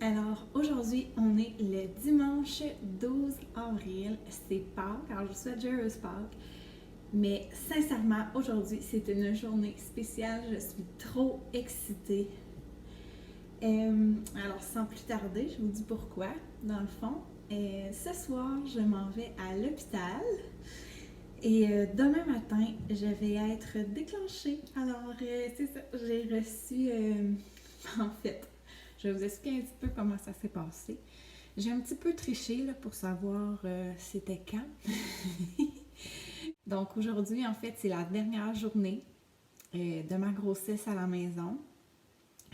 Alors aujourd'hui, on est le dimanche 12 avril. C'est Pâques, alors je vous souhaite joyeuse Pâques. Mais sincèrement, aujourd'hui, c'est une journée spéciale. Je suis trop excitée. Alors sans plus tarder, je vous dis pourquoi. Dans le fond, ce soir, je m'en vais à l'hôpital. Et demain matin, je vais être déclenchée. Alors, c'est ça, j'ai reçu, en fait, je vais vous expliquer un petit peu comment ça s'est passé. J'ai un petit peu triché là, pour savoir c'était quand. Donc aujourd'hui, en fait, c'est la dernière journée de ma grossesse à la maison.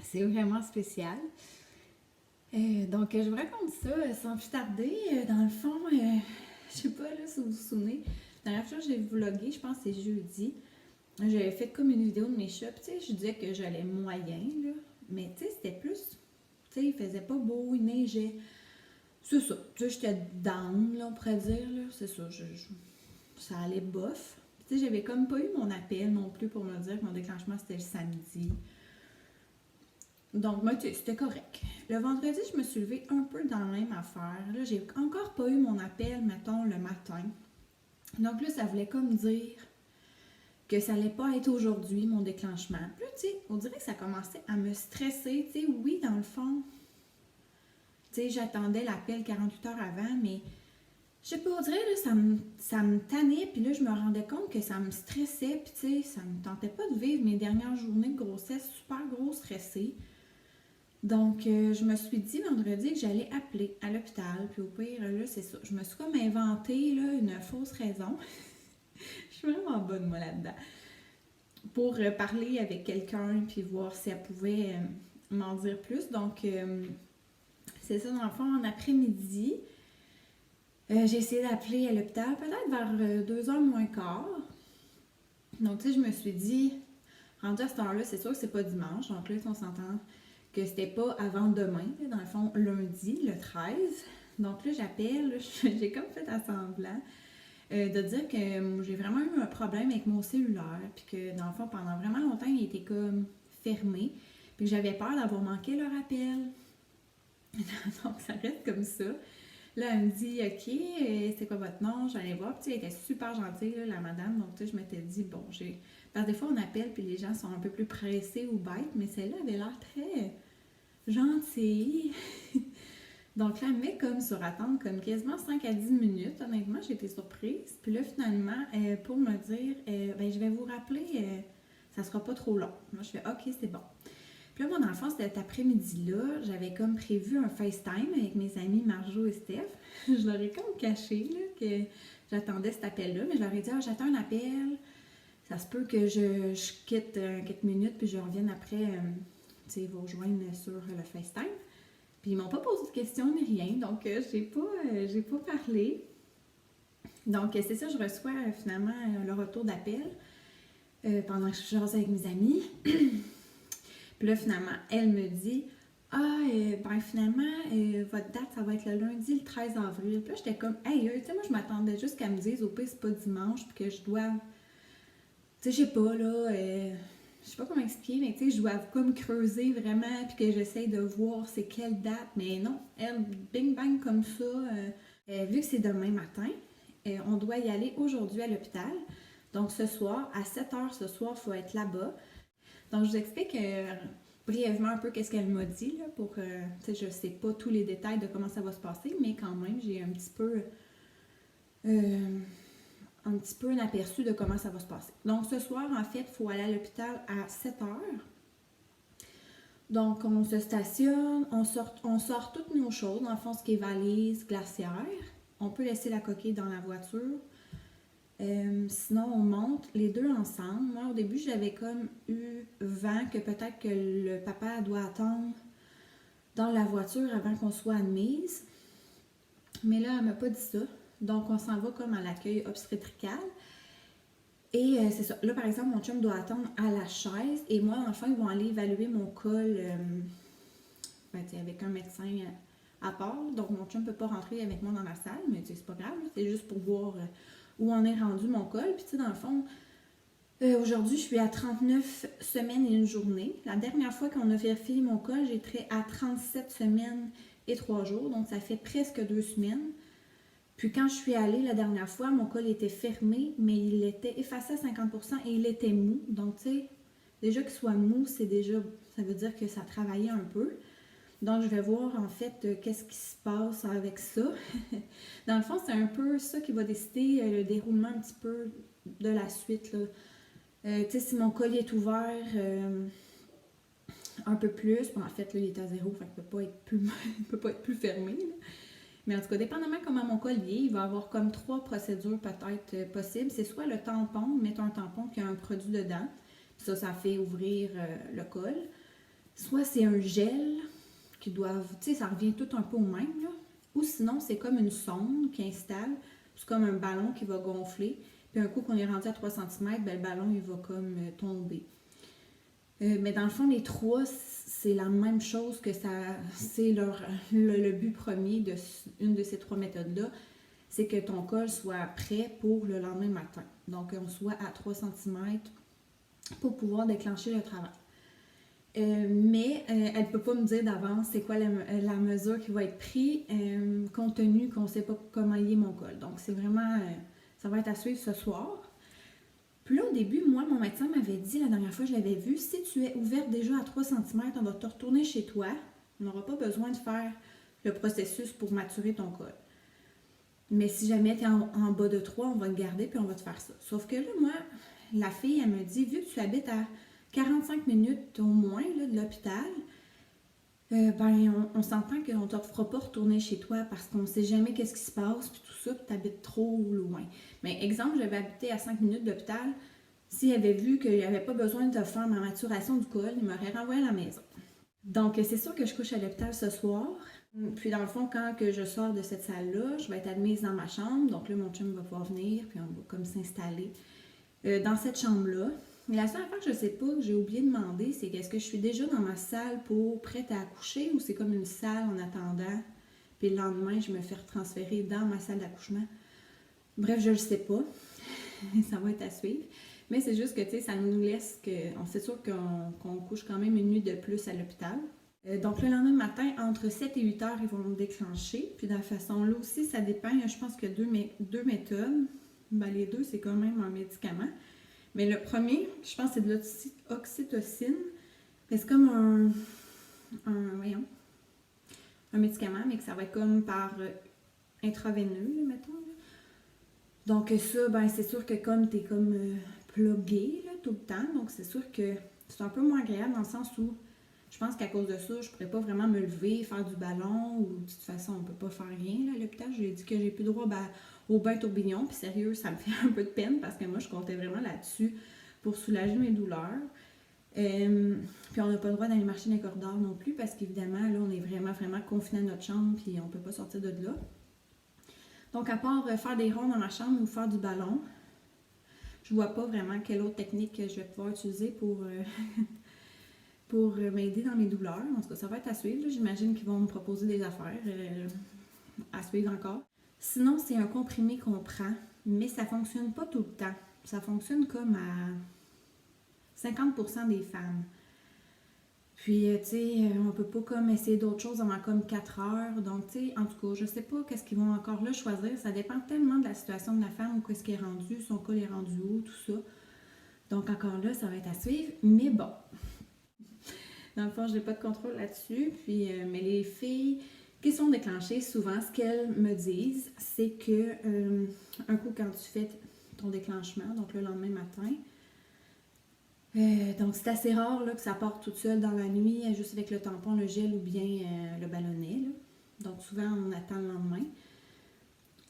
C'est vraiment spécial. Donc je vous raconte ça sans plus tarder. Dans le fond, je sais pas là, si vous vous souvenez, la dernière fois que j'ai vlogué, je pense que c'est jeudi. J'avais fait comme une vidéo de mes chats, tu sais, je disais que j'allais moyen, là. Mais tu sais, c'était plus, tu sais, il faisait pas beau, il neigeait. C'est ça, tu sais, j'étais down, là, on pourrait dire, là. C'est ça, ça allait bof. Tu sais, j'avais comme pas eu mon appel non plus pour me dire que mon déclenchement c'était le samedi. Donc, moi, tu sais, c'était correct. Le vendredi, je me suis levée un peu dans la même affaire. Là, j'ai encore pas eu mon appel, mettons, le matin. Donc là, ça voulait comme dire que ça allait pas être aujourd'hui, mon déclenchement. Puis là, tu sais, on dirait que ça commençait à me stresser. Tu sais, oui, dans le fond, tu sais, j'attendais l'appel 48 heures avant, mais je sais pas, on dirait, là, ça me tannait, puis là, je me rendais compte que ça me stressait, puis tu sais, ça me tentait pas de vivre mes dernières journées de grossesse super gros stressée. Donc, je me suis dit vendredi que j'allais appeler à l'hôpital, puis au pire, là, c'est ça. Je me suis comme inventé, là, une fausse raison. Je suis vraiment bonne, moi, là-dedans. Pour parler avec quelqu'un, puis voir si elle pouvait m'en dire plus. Donc, c'est ça, dans le fond, en après-midi. J'ai essayé d'appeler à l'hôpital, peut-être vers 2h moins quart. Donc, tu sais, je me suis dit, rendu à cette heure-là, c'est sûr que c'est pas dimanche. Donc là, on s'entend que c'était pas avant demain, là, dans le fond, lundi, le 13. Donc là, j'appelle, j'ai comme fait à semblant de dire que j'ai vraiment eu un problème avec mon cellulaire, puis que dans le fond, pendant vraiment longtemps, il était comme fermé, puis que j'avais peur d'avoir manqué leur appel. Donc ça reste comme ça. Là, elle me dit, OK, c'est quoi votre nom? J'allais voir. Puis, elle était super gentille, là, la madame. Donc, tu sais, je m'étais dit, bon, j'ai. Parce que des fois, on appelle, puis les gens sont un peu plus pressés ou bêtes, mais celle-là avait l'air très gentille. Donc, là, elle me met comme sur attente, comme quasiment 5 à 10 minutes. Honnêtement, j'ai été surprise. Puis là, finalement, pour me dire, ben, je vais vous rappeler, ça sera pas trop long. Moi, je fais, OK, c'est bon. Puis là, moi, dans le fond, cet après-midi-là, j'avais comme prévu un FaceTime avec mes amis Marjo et Steph. Je leur ai comme caché là, que j'attendais cet appel-là, mais je leur ai dit, ah, j'attends un appel. Ça se peut que je quitte quelques minutes, puis je revienne après, tu sais, vous rejoindre sur le FaceTime. Puis ils m'ont pas posé de questions ni rien, donc j'ai pas parlé. Donc c'est ça, je reçois finalement le retour d'appel pendant que je jase avec mes amis. Puis là, finalement, elle me dit, ah, ben finalement, votre date, ça va être le lundi, le 13 avril. Puis là, j'étais comme, hey, tu sais, moi, je m'attendais juste qu'elle me dise, au pire, c'est pas dimanche, puis que je dois, tu sais, je sais pas, là, je sais pas comment expliquer, mais tu sais, je dois comme creuser vraiment, puis que j'essaye de voir c'est quelle date. Mais non, elle, bing bang comme ça, vu que c'est demain matin, on doit y aller aujourd'hui à l'hôpital. Donc, ce soir, à 7h ce soir, il faut être là-bas. Donc, je vous explique brièvement un peu qu'est-ce qu'elle m'a dit, là, pour, tu sais, je sais pas tous les détails de comment ça va se passer, mais quand même, j'ai un petit peu un aperçu de comment ça va se passer. Donc, ce soir, en fait, il faut aller à l'hôpital à 7 heures. Donc, on se stationne, on sort toutes nos choses, dans le fond, ce qui est valise, glacière. On peut laisser la coquille dans la voiture. Sinon, on monte les deux ensemble. Moi, au début, j'avais comme eu vent que peut-être que le papa doit attendre dans la voiture avant qu'on soit admise. Mais là, elle m'a pas dit ça. Donc, on s'en va comme à l'accueil obstétrical. Et c'est ça. Là, par exemple, mon chum doit attendre à la chaise. Et moi, enfin, ils vont aller évaluer mon col avec un médecin à part. Donc, mon chum ne peut pas rentrer avec moi dans la salle. Mais c'est pas grave. C'est juste pour voir où on est rendu mon col. Puis, tu sais, dans le fond, Aujourd'hui, je suis à 39 semaines et une journée. La dernière fois qu'on a vérifié mon col, j'étais à 37 semaines et 3 jours, donc ça fait presque 2 semaines. Puis quand je suis allée la dernière fois, mon col était fermé, mais il était effacé à 50% et il était mou. Donc, tu sais, déjà qu'il soit mou, ça veut dire que ça travaillait un peu. Donc, je vais voir en fait qu'est-ce qui se passe avec ça. Dans le fond, c'est un peu ça qui va décider le déroulement un petit peu de la suite, là. Tu sais, si mon col est ouvert un peu plus, bon, en fait, là, il est à zéro, fait qu'il peut pas être plus fermé, là. Mais en tout cas, dépendamment comment mon col est, il va y avoir comme 3 procédures peut-être possibles. C'est soit le tampon, mettre un tampon qui a un produit dedans, ça fait ouvrir le col. Soit c'est un gel qui doivent, tu sais, ça revient tout un peu au même, là. Ou sinon, c'est comme une sonde qui installe, c'est comme un ballon qui va gonfler. Puis un coup qu'on est rendu à 3 cm, ben, le ballon, il va comme tomber. Mais dans le fond, les trois, c'est la même chose que ça. C'est le but premier de une de ces 3 méthodes-là, c'est que ton col soit prêt pour le lendemain matin. Donc, on soit à 3 cm pour pouvoir déclencher le travail. Mais elle ne peut pas me dire d'avance c'est quoi la mesure qui va être prise, compte tenu qu'on ne sait pas comment il est mon col. Donc, c'est vraiment. Ça va être à suivre ce soir. Puis là, au début, moi, mon médecin m'avait dit, la dernière fois que je l'avais vu, si tu es ouverte déjà à 3 cm, on va te retourner chez toi. On n'aura pas besoin de faire le processus pour maturer ton col. Mais si jamais tu es en bas de 3, on va le garder puis on va te faire ça. Sauf que là, moi, la fille, elle me dit, vu que tu habites à 45 minutes au moins là, de l'hôpital, on s'entend qu'on ne te fera pas retourner chez toi parce qu'on ne sait jamais qu'est-ce qui se passe, puis tout ça, puis tu habites trop loin. Mais exemple, j'avais habité à 5 minutes de l'hôpital. S'il avait vu qu'il n'y avait pas besoin de faire ma maturation du col, il m'aurait renvoyé à la maison. Donc, c'est sûr que je couche à l'hôpital ce soir. Puis, dans le fond, quand que je sors de cette salle-là, je vais être admise dans ma chambre. Donc là, mon chum va pouvoir venir, puis on va comme s'installer dans cette chambre-là. La seule affaire que je ne sais pas, que j'ai oublié de demander, c'est est-ce que je suis déjà dans ma salle pour prête à accoucher ou c'est comme une salle en attendant, puis le lendemain, je me fais retransférer dans ma salle d'accouchement. Bref, je ne le sais pas. Ça va être à suivre. Mais c'est juste que, tu sais, ça nous laisse que... C'est sûr qu'on couche quand même une nuit de plus à l'hôpital. Donc, le lendemain matin, entre 7 et 8 heures, ils vont nous déclencher. Puis, de la façon là aussi, ça dépend. Je pense que deux méthodes. Ben, les deux, c'est quand même un médicament. Mais le premier, je pense que c'est de l'oxytocine. C'est comme un médicament, mais que ça va être comme par intraveineux, mettons. Donc ça, ben c'est sûr que comme t'es comme plugué là, tout le temps, donc c'est sûr que c'est un peu moins agréable dans le sens où je pense qu'à cause de ça, je pourrais pas vraiment me lever, faire du ballon, ou de toute façon, on peut pas faire rien là, à l'hôpital. J'ai dit que j'ai plus droit au bain tourbillon, puis sérieux, ça me fait un peu de peine parce que moi, je comptais vraiment là-dessus pour soulager mes douleurs. Puis on n'a pas le droit d'aller marcher dans les corridors non plus parce qu'évidemment, là, on est vraiment, vraiment confiné à notre chambre, puis on peut pas sortir de là. Donc, à part faire des ronds dans ma chambre ou faire du ballon, je vois pas vraiment quelle autre technique je vais pouvoir utiliser pour m'aider dans mes douleurs. En tout cas, ça va être à suivre. J'imagine qu'ils vont me proposer des affaires à suivre encore. Sinon, c'est un comprimé qu'on prend, mais ça fonctionne pas tout le temps. Ça fonctionne comme à 50% des femmes. Puis, tu sais, on peut pas comme essayer d'autres choses avant comme 4 heures. Donc, tu sais, en tout cas, je sais pas qu'est-ce qu'ils vont encore là choisir. Ça dépend tellement de la situation de la femme, où qu'est-ce qui est rendu, son col est rendu où, tout ça. Donc, encore là, ça va être à suivre. Mais bon, dans le fond, je n'ai pas de contrôle là-dessus. Puis, mais les filles qui sont déclenchées, souvent, ce qu'elles me disent, c'est que un coup, quand tu fais ton déclenchement, donc le lendemain matin, donc c'est assez rare là, que ça parte toute seule dans la nuit, juste avec le tampon, le gel ou bien le ballonnet. Là. Donc souvent, on attend le lendemain.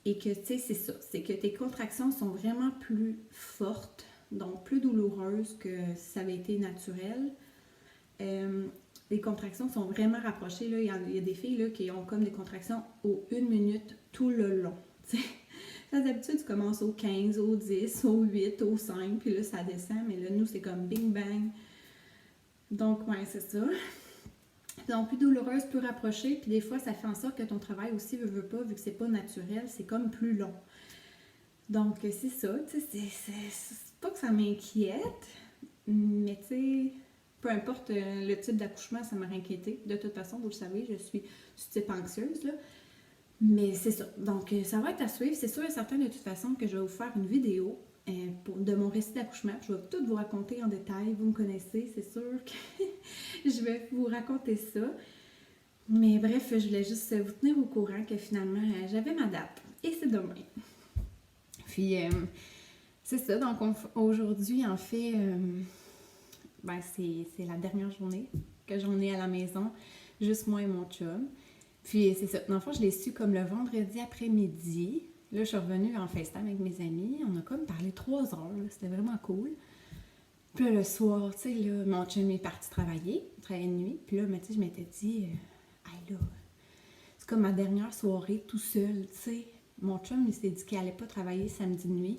Et que, tu sais, c'est ça. C'est que tes contractions sont vraiment plus fortes, donc plus douloureuses que si ça avait été naturel. Les contractions sont vraiment rapprochées. Là. Il y a des filles là, qui ont comme des contractions aux 1 minute tout le long. T'sais. D'habitude, tu commences au 15, au 10, au 8, au 5, puis là, ça descend. Mais là, nous, c'est comme bing bang. Donc, ouais, c'est ça. Donc, plus douloureuse, plus rapprochée. Puis des fois, ça fait en sorte que ton travail aussi, veut pas, vu que c'est pas naturel, c'est comme plus long. Donc, c'est ça. Tu sais, pas que ça m'inquiète, mais tu sais, peu importe le type d'accouchement, ça m'a inquiété. De toute façon, vous le savez, je suis du type anxieuse, là. Mais c'est ça. Donc, ça va être à suivre. C'est sûr et certain de toute façon que je vais vous faire une vidéo de mon récit d'accouchement. Je vais tout vous raconter en détail. Vous me connaissez, c'est sûr que je vais vous raconter ça. Mais bref, je voulais juste vous tenir au courant que finalement, j'avais ma date. Et c'est demain. Puis, c'est ça. Donc, aujourd'hui, en fait, ben, c'est la dernière journée que j'en ai à la maison. Juste moi et mon chum. Puis, c'est ça. Dans le fond, je l'ai su comme le vendredi après-midi. Là, je suis revenue en FaceTime avec mes amis. On a comme parlé 3 heures. C'était vraiment cool. Puis là, le soir, tu sais, là, mon chum est parti travailler de nuit. Puis là, tu sais, je m'étais dit, hey, là, c'est comme ma dernière soirée tout seul, tu sais. Mon chum, il s'est dit qu'il allait pas travailler samedi nuit.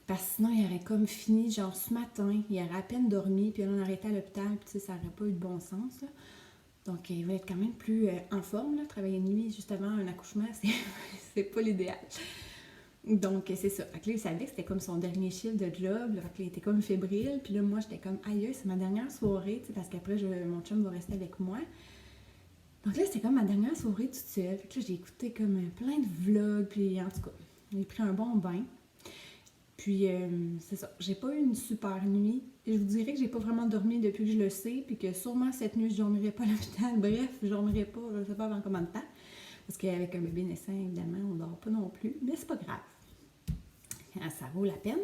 Parce que sinon, il aurait comme fini, genre, ce matin. Il aurait à peine dormi. Puis là, on arrêtait à l'hôpital. Puis, tu sais, ça n'aurait pas eu de bon sens, là. Donc, il va être quand même plus en forme, là. Travailler de nuit juste avant un accouchement, c'est pas l'idéal. Donc, c'est ça. Fait que là, il savait que c'était comme son dernier chiffre de job. Là. Fait que là, il était comme fébrile. Puis là, moi, j'étais comme, aïe, c'est ma dernière soirée, tu sais, parce qu'après, mon chum va rester avec moi. Donc là, c'était comme ma dernière soirée toute seule. Fait que là, j'ai écouté comme plein de vlogs. Puis, en tout cas, j'ai pris un bon bain. Puis, c'est ça. J'ai pas eu une super nuit. Je vous dirais que j'ai pas vraiment dormi depuis que je le sais. Puis que sûrement cette nuit, je dormirai pas à l'hôpital. Bref, je dormirai pas, je sais pas avant combien de temps. Parce qu'avec un bébé naissant, évidemment, on dort pas non plus. Mais c'est pas grave. Ça vaut la peine.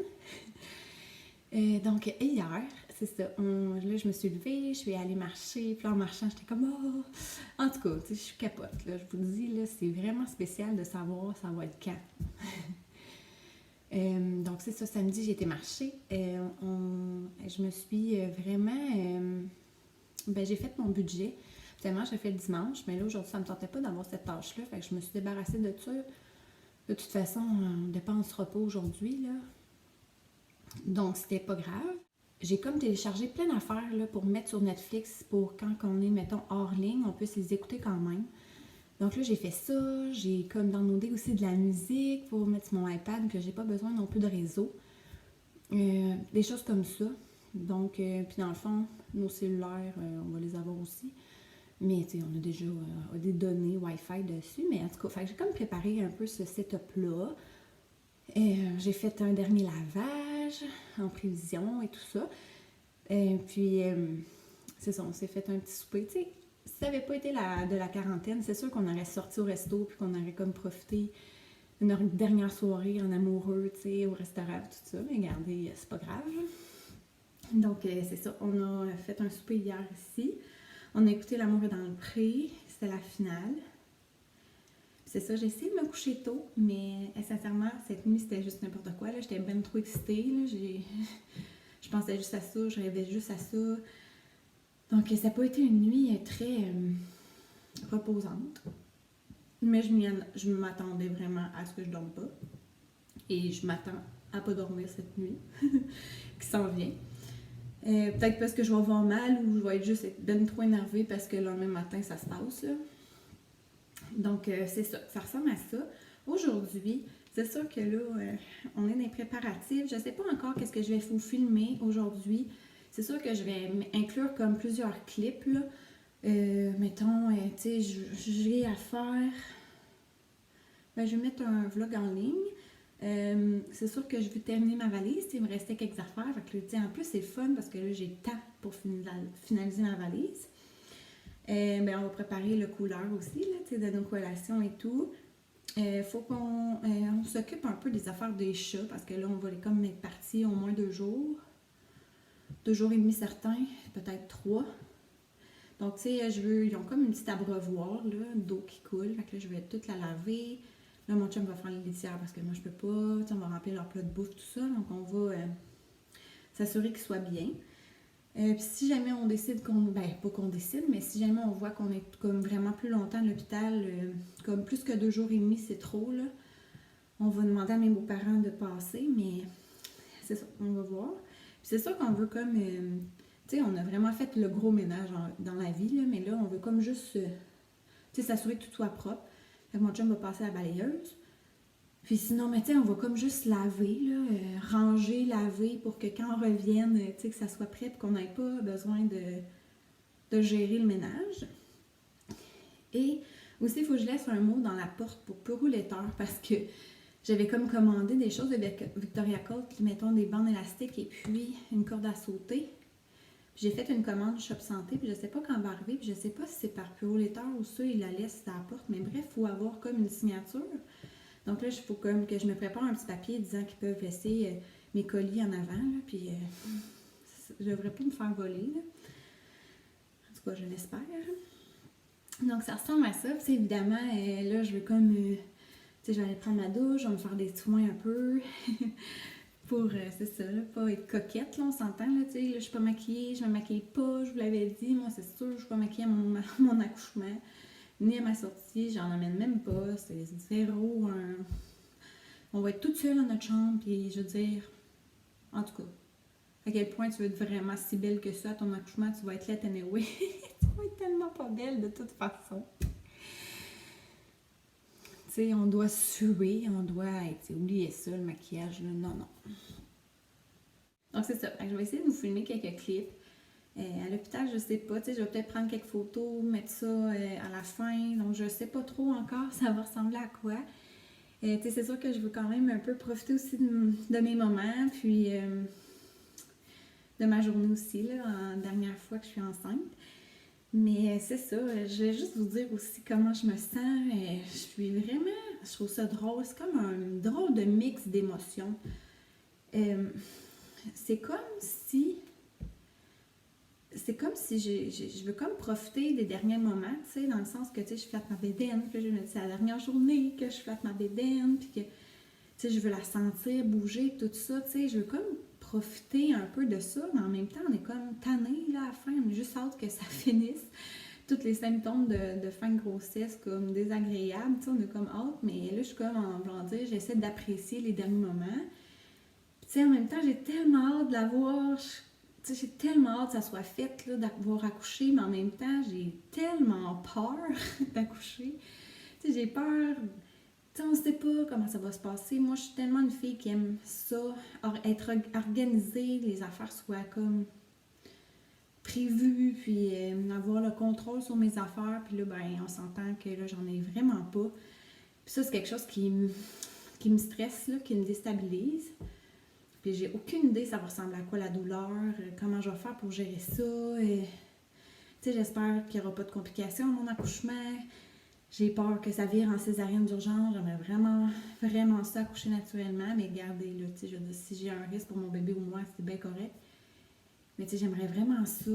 Donc, hier, c'est ça. Là, je me suis levée, je suis allée marcher. Puis en marchant, j'étais comme, oh! En tout cas, tu sais, je suis capote. Là. Je vous dis, là, c'est vraiment spécial de savoir ça va être quand. Donc, c'est ça, samedi, j'ai été marcher. Je me suis vraiment... ben, j'ai fait mon budget. Finalement, j'ai fait le dimanche, mais là, aujourd'hui, ça ne me tentait pas d'avoir cette tâche-là. Fait que je me suis débarrassée de ça. De toute façon, on ne dépensera pas aujourd'hui, là. Donc, c'était pas grave. J'ai comme téléchargé plein d'affaires là, pour mettre sur Netflix pour quand on est, mettons, hors ligne, on puisse les écouter quand même. Donc là, j'ai fait ça. J'ai comme downloadé aussi de la musique pour mettre sur mon iPad, que j'ai pas besoin non plus de réseau. Des choses comme ça. Donc, puis dans le fond, nos cellulaires, on va les avoir aussi. Mais tu sais, on a déjà des données Wi-Fi dessus. Mais en tout cas, j'ai comme préparé un peu ce setup-là. J'ai fait un dernier lavage en prévision et tout ça. Puis, c'est ça, on s'est fait un petit souper. Tu sais, si ça n'avait pas été de la quarantaine, c'est sûr qu'on aurait sorti au resto puis qu'on aurait comme profité d'une dernière soirée en amoureux, tu sais, au restaurant, tout ça. Mais regardez, c'est pas grave. Donc, c'est ça, on a fait un souper hier ici. On a écouté L'amour est dans le pré. C'était la finale. C'est ça, j'ai essayé de me coucher tôt, mais sincèrement, cette nuit, c'était juste n'importe quoi. J'étais bien trop excitée. Là. Je pensais juste à ça, je rêvais juste à ça. Donc, ça n'a pas été une nuit très reposante. Mais je m'attendais vraiment à ce que je ne dorme pas. Et je m'attends à pas dormir cette nuit qui s'en vient. Peut-être parce que je vais avoir mal ou je vais être juste ben trop énervée parce que le lendemain matin, ça se passe. Là. Donc, c'est ça. Ça ressemble à ça. Aujourd'hui, c'est sûr que là, on est dans les préparatifs. Je ne sais pas encore qu'est-ce que je vais vous filmer aujourd'hui. C'est sûr que je vais inclure comme plusieurs clips, là. Mettons, tu sais, j'ai à faire... Ben, je vais mettre un vlog en ligne. C'est sûr que je vais terminer ma valise. Il me restait quelques affaires. Fait que, en plus, c'est fun parce que là, j'ai le temps pour finaliser ma valise. Ben, on va préparer le couleur aussi, là, de nos collations et tout. Faut qu'on on s'occupe un peu des affaires des chats parce que là, on va les comme être partis au moins 2 jours. 2 jours et demi certains, peut-être 3. Donc, tu sais, ils ont comme une petite abreuvoir, là, d'eau qui coule. Fait que là, je vais toute la laver. Là, mon chum va faire les litières parce que moi, je peux pas. T'sais, on va remplir leur plat de bouffe, tout ça. Donc, on va s'assurer qu'ils soient bien. Puis si jamais on décide pas qu'on décide, mais si jamais on voit qu'on est comme vraiment plus longtemps à l'hôpital, comme plus que 2 jours et demi, c'est trop, là. On va demander à mes beaux-parents de passer, mais c'est ça, on va voir. Puis c'est sûr qu'on veut comme, tu sais, on a vraiment fait le gros ménage dans la vie, là, mais là, on veut comme juste, tu sais, s'assurer que tout soit propre. Fait que mon chum va passer à la balayeuse. Puis sinon, mais tu sais, on va comme juste laver, là, ranger, laver pour que quand on revienne, tu sais, que ça soit prêt et qu'on n'ait pas besoin de gérer le ménage. Et aussi, il faut que je laisse un mot dans la porte pour peu rouletteur parce que j'avais comme commandé des choses de Victoria Colt, qui mettons des bandes élastiques et puis une corde à sauter. Puis j'ai fait une commande Shop Santé, puis je sais pas quand elle va arriver, puis je sais pas si c'est par peu rouletteur ou ça, il la laisse à la porte. Mais bref, il faut avoir comme une signature. Donc là, il faut comme que je me prépare un petit papier disant qu'ils peuvent laisser mes colis en avant, là, puis je devrais pas me faire voler, là. En tout cas, je l'espère. Donc ça ressemble à ça. Puis évidemment, là, je veux comme... tu sais, je vais aller prendre ma douche, je vais me faire des soins un peu. Pour, c'est ça, là, pas être coquette, là, on s'entend, là, tu sais, là, je suis pas maquillée, je me maquille pas, je vous l'avais dit, moi, c'est sûr, je suis pas maquillée à mon accouchement, ni à ma sortie, j'en emmène même pas, c'est zéro, on va être toute seule dans notre chambre, puis je veux dire, en tout cas, à quel point tu veux être vraiment si belle que ça à ton accouchement, tu vas être laide anyway, tu vas être tellement pas belle de toute façon. Tu sais, on doit suer, on doit être, oubliez ça, le maquillage, là, non, non. Donc c'est ça, je vais essayer de vous filmer quelques clips. À l'hôpital, je sais pas, tu sais, je vais peut-être prendre quelques photos, mettre ça à la fin, donc je sais pas trop encore ça va ressembler à quoi. Tu sais, c'est sûr que je veux quand même un peu profiter aussi de mes moments, puis de ma journée aussi, là, en dernière fois que je suis enceinte. Mais c'est ça, je vais juste vous dire aussi comment je me sens. Je suis vraiment, je trouve ça drôle, c'est comme un drôle de mix d'émotions. C'est comme si je veux comme profiter des derniers moments, tu sais, dans le sens que, tu sais, je flatte ma bédaine, puis je me dis c'est la dernière journée que je flatte ma bédaine, puis que, tu sais, je veux la sentir bouger, tout ça, tu sais, je veux comme profiter un peu de ça, mais en même temps, on est comme tanné, là, à la fin, on est juste hâte que ça finisse. Tous les symptômes de fin de grossesse comme désagréables, tu sais, on est comme hâte, mais là, je suis comme, en voulant dire, j'essaie d'apprécier les derniers moments. Puis, tu sais, en même temps, j'ai tellement hâte de la voir, tu sais, j'ai tellement hâte que ça soit fait, là, d'avoir accouché, mais en même temps, j'ai tellement peur d'accoucher. Tu sais, j'ai peur, tu sais, on ne sait pas comment ça va se passer. Moi, je suis tellement une fille qui aime ça, être organisée, les affaires soient comme prévues, puis avoir le contrôle sur mes affaires. Puis là, ben, on s'entend que là, j'en ai vraiment pas. Puis ça, c'est quelque chose qui me stresse, là, qui me déstabilise. Puis j'ai aucune idée ça va ressembler à quoi la douleur, comment je vais faire pour gérer ça. Tu sais, j'espère qu'il n'y aura pas de complications à mon accouchement. J'ai peur que ça vire en césarienne d'urgence. J'aimerais vraiment, vraiment ça accoucher naturellement. Mais regardez, là, tu sais, je veux dire, si j'ai un risque pour mon bébé ou moi, c'est bien correct. Mais tu sais, j'aimerais vraiment ça.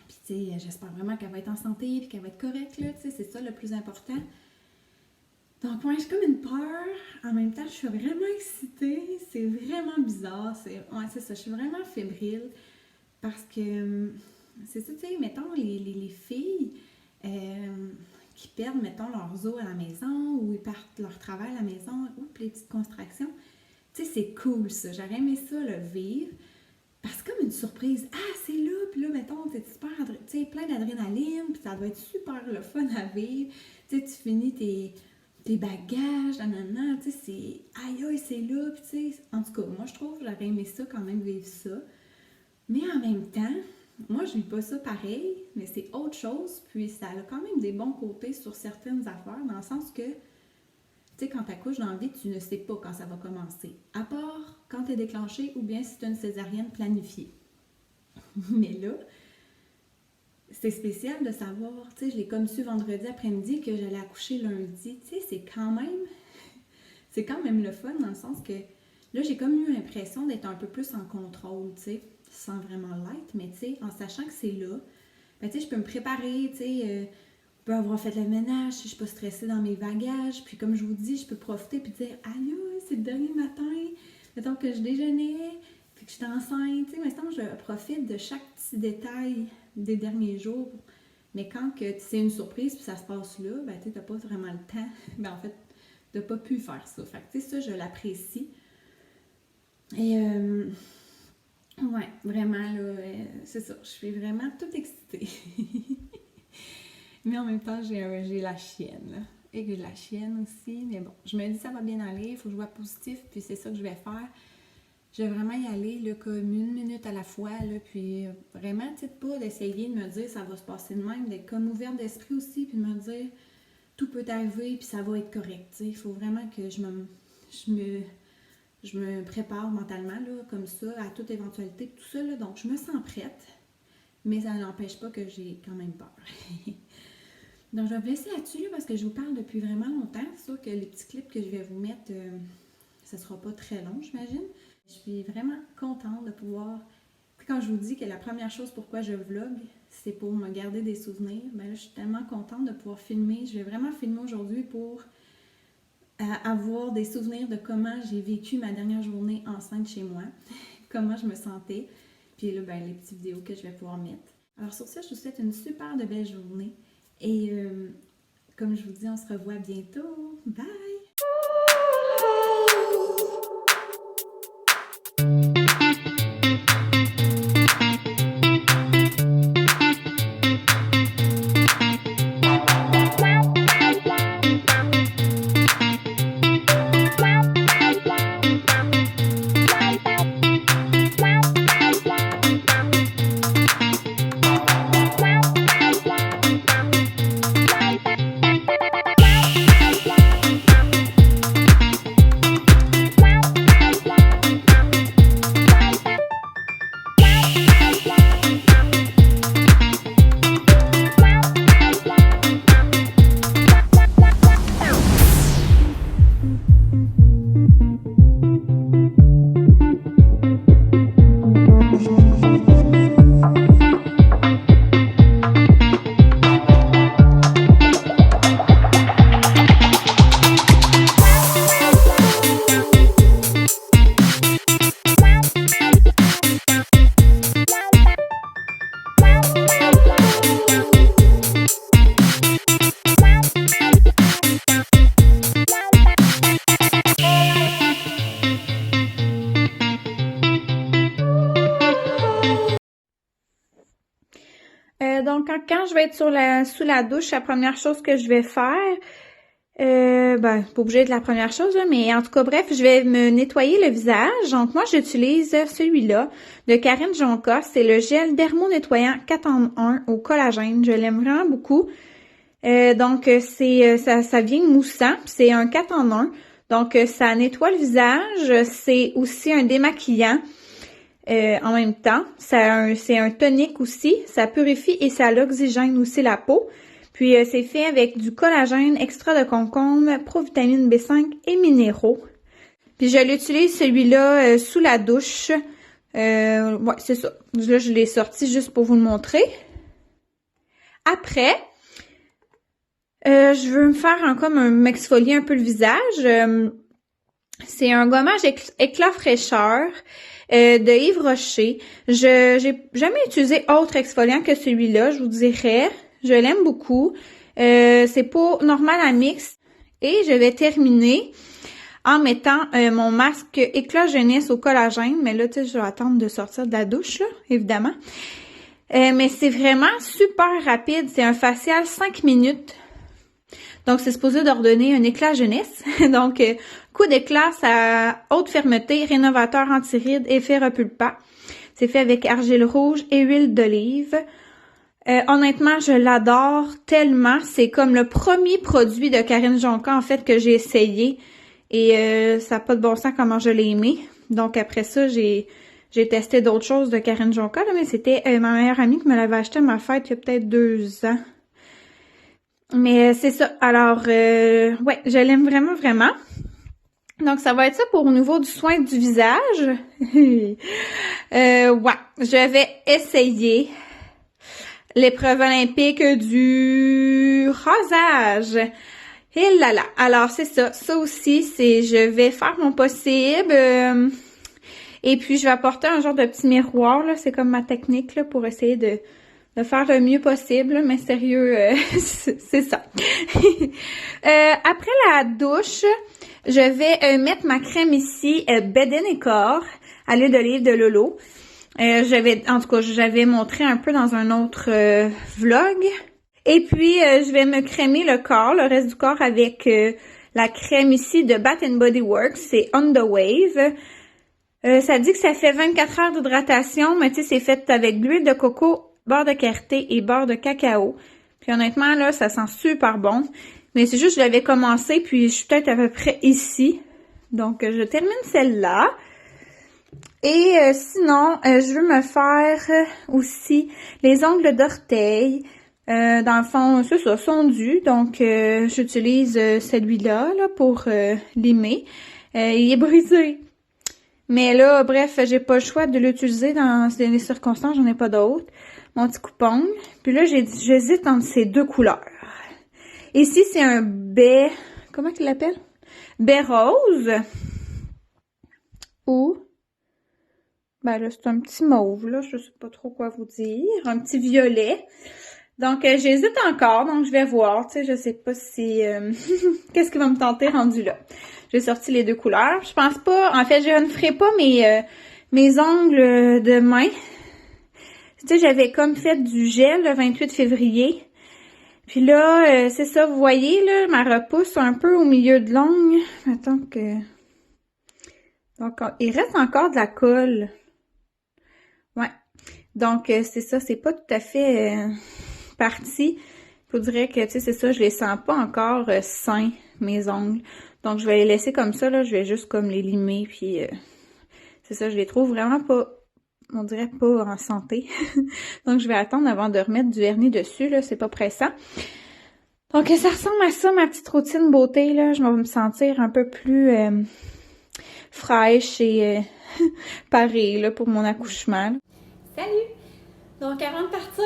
Puis tu sais, j'espère vraiment qu'elle va être en santé et qu'elle va être correcte, là. Tu sais, c'est ça le plus important. Donc, moi, j'ai comme une peur. En même temps, je suis vraiment excitée. C'est vraiment bizarre. C'est ça, je suis vraiment fébrile. Parce que, c'est ça, tu sais, mettons, les filles qui perdent, mettons, leurs os à la maison ou ils partent leur travail à la maison, ou les petites contractions. Tu sais, c'est cool, ça. J'aurais aimé ça, le vivre. Parce que comme une surprise. Ah, c'est là, puis là, mettons, t'es super, tu sais, plein d'adrénaline, puis ça doit être super le fun à vivre. Tu sais, tu finis tes bagages, nanana, tu sais, c'est aïe aïe, c'est là, puis tu sais, en tout cas, moi je trouve que j'aurais aimé ça quand même vivre ça. Mais en même temps, moi je vis pas ça pareil, mais c'est autre chose, puis ça a quand même des bons côtés sur certaines affaires, dans le sens que, tu sais, quand t'accouches dans la vie, tu ne sais pas quand ça va commencer. À part quand t'es déclenché ou bien si t'as une césarienne planifiée. Mais là, c'est spécial de savoir, tu sais, je l'ai comme su vendredi après-midi que j'allais accoucher lundi, tu sais, c'est quand même le fun dans le sens que là, j'ai comme eu l'impression d'être un peu plus en contrôle, tu sais, sans vraiment l'être, mais tu sais, en sachant que c'est là, ben tu sais, je peux me préparer, tu sais, je peux avoir fait le ménage si je suis pas stressée dans mes bagages, puis comme je vous dis, je peux profiter puis dire, aïe, c'est le dernier matin, mettons que je déjeunais, puis que j'étais enceinte, tu sais, maintenant je profite de chaque petit détail des derniers jours. Mais quand que c'est une surprise puis ça se passe là, ben tu n'as pas vraiment le temps, ben en fait, de pas pu faire ça. Fait que tu sais, ça, je l'apprécie. Et ouais, vraiment, là, c'est ça, je suis vraiment toute excitée. Mais en même temps, j'ai la chienne, là. et que je la chienne aussi. Mais bon, je me dis ça va bien aller, il faut que je vois positif, puis c'est ça que je vais faire. Je vais vraiment y aller là, comme 1 minute à la fois, là, puis vraiment, tu sais, pas d'essayer de me dire ça va se passer de même, d'être comme ouverte d'esprit aussi, puis de me dire tout peut arriver, puis ça va être correct, tu sais. Il faut vraiment que je me prépare mentalement, là, comme ça, à toute éventualité, tout ça, là. Donc, je me sens prête, mais ça n'empêche pas que j'ai quand même peur. Donc, je vais vous laisser là-dessus, là, parce que je vous parle depuis vraiment longtemps. C'est sûr que les petits clips que je vais vous mettre, ça sera pas très long, j'imagine. Je suis vraiment contente de pouvoir... Quand je vous dis que la première chose pourquoi je vlog, c'est pour me garder des souvenirs, ben là, je suis tellement contente de pouvoir filmer. Je vais vraiment filmer aujourd'hui pour avoir des souvenirs de comment j'ai vécu ma dernière journée enceinte chez moi, comment je me sentais, puis là, ben, les petites vidéos que je vais pouvoir mettre. Alors sur ça, je vous souhaite une super de belle journée et comme je vous dis, on se revoit bientôt. Bye! Donc, quand je vais être sous la douche, la première chose que je vais faire, pas obligé de la première chose, là, mais en tout cas, bref, je vais me nettoyer le visage. Donc, moi, j'utilise celui-là de Karine Jonca. C'est le gel dermo-nettoyant 4 en 1 au collagène. Je l'aime vraiment beaucoup. Donc, ça vient moussant. C'est un 4 en 1. Donc, ça nettoie le visage. C'est aussi un démaquillant. En même temps, c'est un tonique aussi, ça purifie et ça oxygène aussi la peau. Puis c'est fait avec du collagène, extra de concombre, provitamine B5 et minéraux. Puis je l'utilise celui-là sous la douche. Ouais, c'est ça. Là, je l'ai sorti juste pour vous le montrer. Après, je veux me faire m'exfolier un peu le visage. C'est un gommage éclat fraîcheur. De Yves Rocher. J'ai jamais utilisé autre exfoliant que celui-là, je vous dirais. Je l'aime beaucoup. C'est pas normal à mix. Et je vais terminer en mettant mon masque éclat jeunesse au collagène. Mais là, tu sais, je vais attendre de sortir de la douche, là, évidemment. Mais c'est vraiment super rapide. C'est un facial 5 minutes. Donc, c'est supposé d'ordonner un éclat jeunesse. Donc, coup d'éclat, ça haute fermeté, rénovateur anti-rides, effet repulpant. C'est fait avec argile rouge et huile d'olive. Honnêtement, je l'adore tellement. C'est comme le premier produit de Karine Jonca, en fait, que j'ai essayé. Et ça n'a pas de bon sens comment je l'ai aimé. Donc, après ça, j'ai testé d'autres choses de Karine Jonca, là, mais c'était ma meilleure amie qui me l'avait acheté à ma fête il y a peut-être 2 ans. Mais c'est ça. Alors, ouais, je l'aime vraiment, vraiment. Donc, ça va être ça pour au niveau du soin du visage. Ouais, je vais essayer l'épreuve olympique du rasage. Et là là. Alors, c'est ça. Ça aussi, je vais faire mon possible. Et puis, je vais apporter un genre de petit miroir, là. C'est comme ma technique, là, pour essayer de faire le mieux possible, mais sérieux, c'est ça. Après la douche, je vais mettre ma crème ici, Beden & Corps, à l'huile d'olive de Lolo. En tout cas, j'avais montré un peu dans un autre vlog. Et puis, je vais me crémer le corps, le reste du corps avec la crème ici de Bath Body Works. C'est On The Wave. Ça dit que ça fait 24 heures d'hydratation, mais tu sais, c'est fait avec de l'huile de coco, beurre de karité et beurre de cacao. Puis honnêtement, là, ça sent super bon. Mais c'est juste, je l'avais commencé, puis je suis peut-être à peu près ici. Donc, je termine celle-là. Et sinon, je veux me faire aussi les ongles d'orteil. Dans le fond, c'est ça, fondu. Donc, j'utilise celui-là là, pour limer. Il est brisé. Mais là, bref, j'ai pas le choix de l'utiliser dans les circonstances, j'en ai pas d'autres. Mon petit coupon. Puis là, j'hésite entre ces deux couleurs. Ici, c'est un baie, comment qu'il l'appelle? Baie rose. Ou, ben là, c'est un petit mauve, là, je sais pas trop quoi vous dire. Un petit violet. Donc, j'hésite encore, donc je vais voir, tu sais, je sais pas si, qu'est-ce qui va me tenter rendu là. J'ai sorti les deux couleurs. Je pense pas, en fait, je ne ferai pas mes ongles de main. Tu sais, j'avais comme fait du gel le 28 février. Puis là, c'est ça, vous voyez, là, ma repousse un peu au milieu de l'ongle. Attends que... Donc, il reste encore de la colle. Ouais. Donc, c'est ça, c'est pas tout à fait parti. Je vous dirais que, tu sais, c'est ça, je les sens pas encore sains, mes ongles. Donc, je vais les laisser comme ça, là. Je vais juste comme les limer, puis c'est ça, je les trouve vraiment pas, on dirait pas en santé. Donc, je vais attendre avant de remettre du vernis dessus, là. C'est pas pressant. Donc, ça ressemble à ça, ma petite routine beauté, là. Je vais me sentir un peu plus fraîche et parée, là, pour mon accouchement. Salut! Donc, avant de partir,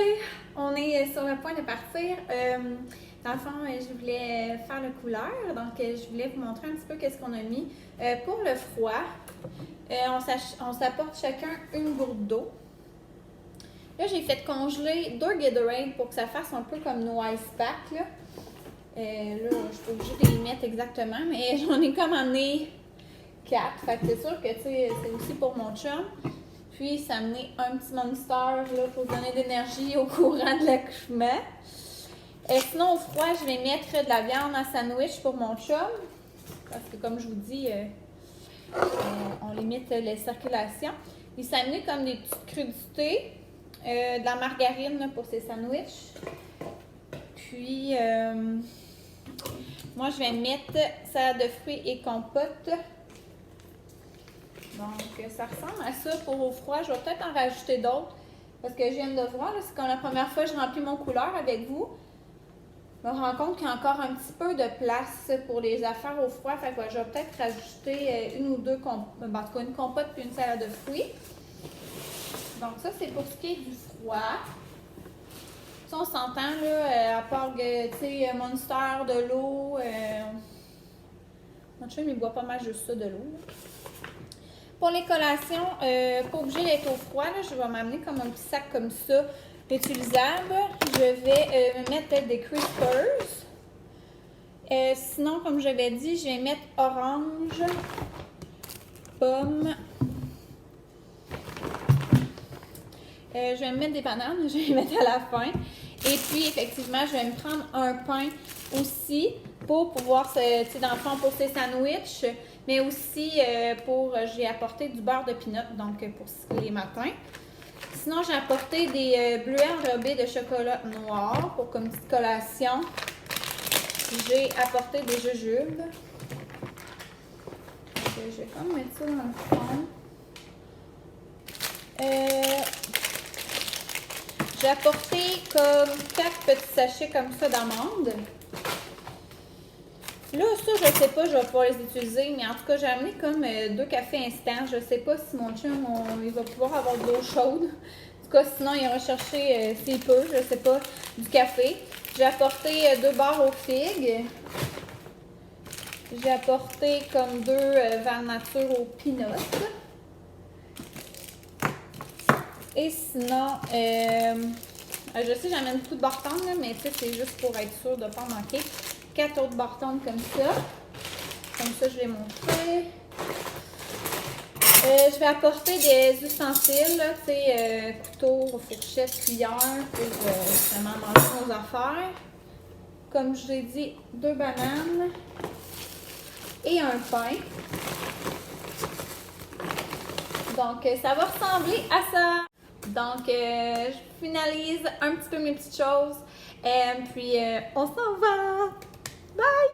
on est sur le point de partir. Dans le fond, je voulais faire le couleur, donc je voulais vous montrer un petit peu qu'est-ce qu'on a mis. Pour le froid, on s'apporte chacun une gourde d'eau. Là, j'ai fait congeler 2 Gatorade pour que ça fasse un peu comme nos ice packs. Là, je suis pas obligée de les mettre exactement, mais j'en ai comme emmené 4. Fait que c'est sûr que c'est aussi pour mon chum. Puis, ça m'a amené un petit Monster là, pour donner d'énergie au courant de l'accouchement. Sinon, au froid, je vais mettre de la viande à sandwich pour mon chum. Parce que, comme je vous dis, on limite les circulations. Il s'est amené comme des petites crudités, de la margarine là, pour ses sandwichs. Puis, moi, je vais mettre salade de fruits et compote. Donc, ça ressemble à ça pour au froid. Je vais peut-être en rajouter d'autres. Parce que je viens de voir, c'est quand la première fois que je remplis mon couleur avec vous, je me rends compte qu'il y a encore un petit peu de place pour les affaires au froid. Fait que je vais peut-être rajouter une ou deux, en tout cas une compote puis une salade de fruits. Donc ça, c'est pour ce qui est du froid. Ça, on s'entend, là, à part que, tu sais, Monster, de l'eau. Mon chum, il boit pas mal juste ça, de l'eau. Pour les collations, pas obligé d'être au froid, là, je vais m'amener comme un petit sac comme ça, réutilisable. Je vais me mettre peut-être des crispers. Sinon, comme j'avais dit, je vais mettre orange, pomme. Je vais me mettre des bananes, je vais les mettre à la fin. Et puis, effectivement, je vais me prendre un pain aussi pour pouvoir, tu sais, dans le fond, pour ces sandwichs. Mais aussi j'ai apporté du beurre de pinot, donc pour les matins. Sinon, j'ai apporté des bleuets enrobés de chocolat noir pour comme petite collation. J'ai apporté des jujubes. Je vais comme mettre ça dans le fond. J'ai apporté comme 4 petits sachets comme ça d'amandes. Là, ça, je sais pas, je vais pouvoir les utiliser, mais en tout cas, j'ai amené comme 2 cafés instants. Je sais pas si mon chum, il va pouvoir avoir de l'eau chaude. En tout cas, sinon, il ira chercher, s'il peut, je sais pas, du café. J'ai apporté 2 barres aux figues. J'ai apporté comme 2 verres nature aux peanuts. Et sinon, je sais, j'amène beaucoup de bartons, là, mais tu sais, c'est juste pour être sûr de ne pas manquer. 4 autres bartons comme ça. Comme ça, je vais montrer. Je vais apporter des ustensiles, là, tu sais, couteau, fourchette, cuillère, pour vraiment manger nos affaires. Comme je l'ai dit, 2 bananes et un pain. Donc, ça va ressembler à ça. Donc, je finalise un petit peu mes petites choses. Puis, on s'en va. Bye!